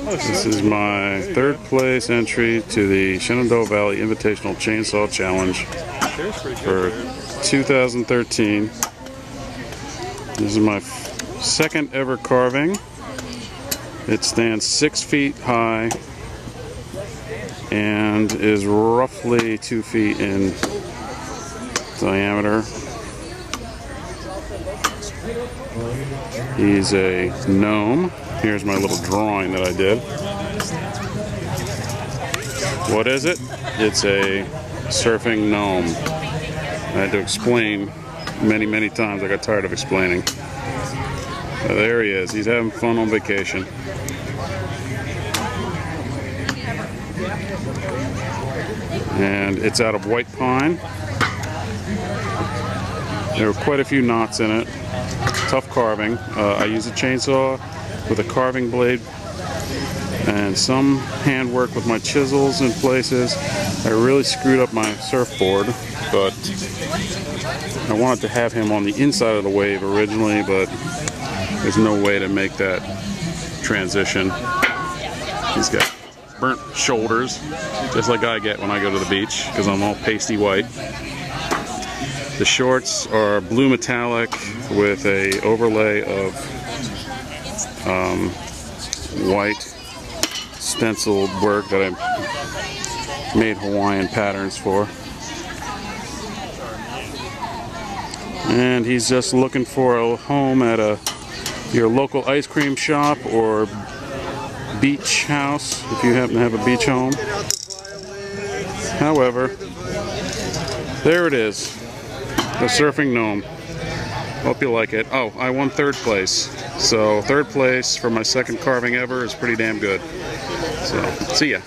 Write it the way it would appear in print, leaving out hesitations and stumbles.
This is my third place entry to the Shenandoah Valley Invitational Chainsaw Challenge for 2013. This is my second ever carving. It stands 6 feet high and is roughly 2 feet in diameter. He's a gnome. Here's my little drawing that I did. What is it? It's a surfing gnome. I had to explain many times. I got tired of explaining. There he is. He's having fun on vacation. And it's out of white pine. There were quite a few knots in it. Tough carving. I used a chainsaw with a carving blade and some handwork with my chisels in places. I really screwed up my surfboard, but I wanted to have him on the inside of the wave originally, but there's no way to make that transition. He's got burnt shoulders, just like I get when I go to the beach, because I'm all pasty white. The shorts are blue metallic with a overlay of white stenciled work that I made Hawaiian patterns for. And he's just looking for a home at your local ice cream shop or beach house, if you happen to have a beach home. However, there it is, the surfing gnome. Hope you like it. Oh, I won third place. So third place for my second carving ever is pretty damn good. So, see ya.